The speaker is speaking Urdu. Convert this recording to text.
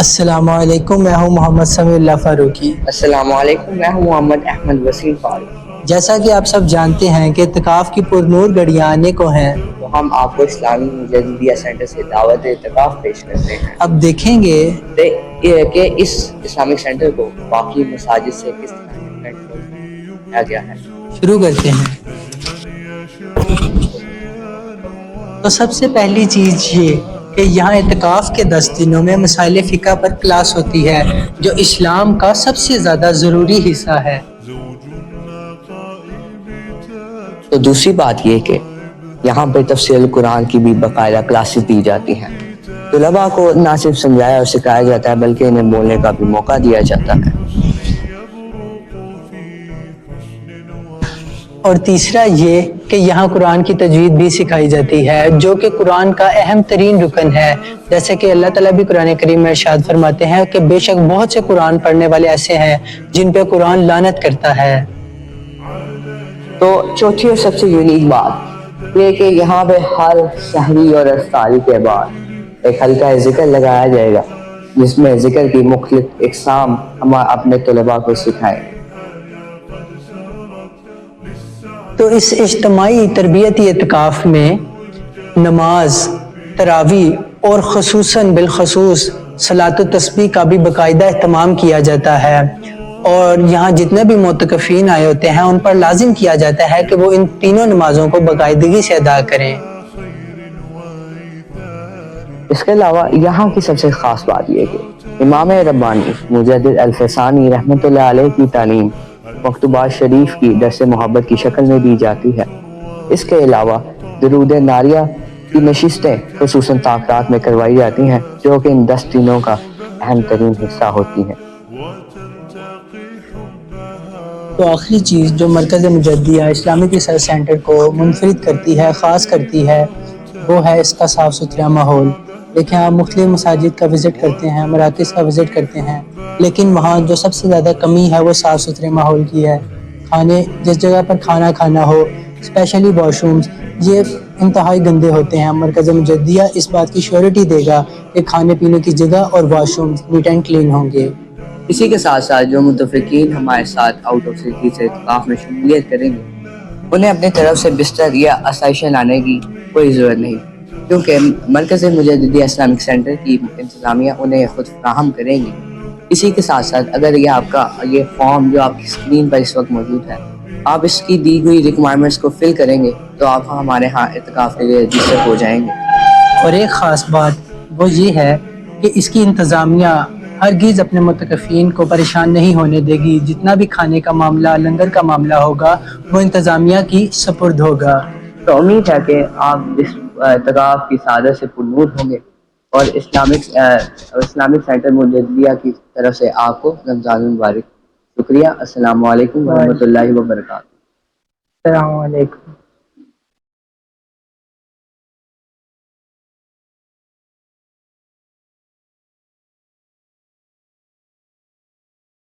السلام علیکم، میں ہوں محمد سمیع اللہ فاروقی۔ السلام علیکم، میں ہوں محمد احمد وسیم فاروق۔ جیسا کہ آپ سب جانتے ہیں کہ اعتکاف کی پرنور گھڑیاں آنے کو ہیں، تو ہم آپ کو اسلامی مجددیہ سینٹر سے دعوت اعتکاف پیش کرتے ہیں۔ اب دیکھیں گے کہ اس اسلامک سینٹر کو باقی مساجد سے کس طرح ڈفرینٹ کیا گیا ہے۔ شروع کرتے ہیں۔ تو سب سے پہلی چیز یہ کہ یہاں اعتکاف کے 10 دنوں میں مسائل فقہ پر کلاس ہوتی ہے، جو اسلام کا سب سے زیادہ ضروری حصہ ہے۔ تو دوسری بات یہ کہ یہاں پہ تفسیر قرآن کی بھی باقاعدہ کلاسز دی جاتی ہیں۔ طلباء کو نہ صرف سمجھایا اور سکھایا جاتا ہے بلکہ انہیں بولنے کا بھی موقع دیا جاتا ہے۔ اور تیسرا یہ کہ یہاں قرآن کی تجوید بھی سکھائی جاتی ہے، جو کہ قرآن کا اہم ترین رکن ہے، جیسے کہ اللہ تعالیٰ بھی قرآن کریم میں ارشاد فرماتے ہیں کہ بے شک بہت سے قرآن پڑھنے والے ایسے ہیں جن پہ قرآن لعنت کرتا ہے۔ تو چوتھی اور سب سے یونیک بات یہ کہ یہاں پہ ہر سحری اور افطاری کے بعد ایک حلقہ ذکر لگایا جائے گا، جس میں ذکر کی مختلف اقسام ہم اپنے طلباء کو سکھائیں۔ تو اس اجتماعی تربیتی اعتکاف میں نماز، تراویح اور خصوصاً بالخصوص صلاۃ التسبیح کا بھی باقاعدہ اہتمام کیا جاتا ہے، اور یہاں جتنے بھی معتکفین آئے ہوتے ہیں ان پر لازم کیا جاتا ہے کہ وہ ان تینوں نمازوں کو باقاعدگی سے ادا کریں۔ اس کے علاوہ یہاں کی سب سے خاص بات یہ کہ امام ربانی مجدد الفسانی رحمۃ اللہ علیہ کی تعلیم مکتوبات شریف کی درس محبت کی شکل میں دی جاتی ہے۔ اس کے علاوہ درود ناریہ کی نشستیں خصوصاً طاقات میں کروائی جاتی ہیں، جو کہ ان 10 دنوں کا اہم ترین حصہ ہوتی ہیں۔ تو آخری چیز جو مرکز مجددیہ اسلامک ریسرچ سینٹر کو منفرد کرتی ہے، خاص کرتی ہے، وہ ہے اس کا صاف ستھرا ماحول۔ دیکھیں، آپ مختلف مساجد کا وزٹ کرتے ہیں، مراکز کا وزٹ کرتے ہیں، لیکن وہاں جو سب سے زیادہ کمی ہے وہ صاف ستھرے ماحول کی ہے۔ جس جگہ پر کھانا کھانا ہو، اسپیشلی واش رومز، یہ انتہائی گندے ہوتے ہیں۔ مرکز مجددیہ اس بات کی شیورٹی دے گا کہ کھانے پینے کی جگہ اور washrooms neat and clean ہوں گے۔ اسی کے ساتھ ساتھ جو متفقین ہمارے ساتھ آؤٹ آف سٹی سے اعتکاف میں شمولیت کریں گے، انہیں اپنی طرف سے بستر یا آسائشیں لانے کی کوئی ضرورت نہیں، کیونکہ مرکز مجددیہ اسلامک سینٹر کی انتظامیہ انہیں خود فراہم کریں گی۔ اسی کے ساتھ ساتھ اگر یہ آپ کا یہ فارم جو آپ کی اسکرین پر اس وقت موجود ہے، آپ اس کی دی ہوئی ریکوائرمنٹس کو فل کریں گے تو آپ ہمارے ہاں اعتکاف کے لیے رجسٹر ہو جائیں گے۔ اور ایک خاص بات وہ یہ ہے کہ اس کی انتظامیہ ہرگز اپنے متکفین کو پریشان نہیں ہونے دے گی۔ جتنا بھی کھانے کا معاملہ، لنگر کا معاملہ ہوگا، وہ انتظامیہ کی سپرد ہوگا۔ تو امید ہے کہ آپ اس اعتکاف کی سعادت سے پرنور ہوں گے، اور اسلامک سینٹر مجددیہ کی طرف سے آپ کو رمضان المبارک۔ شکریہ۔ السلام علیکم ورحمۃ اللہ وبرکاتہ۔ السلام علیکم۔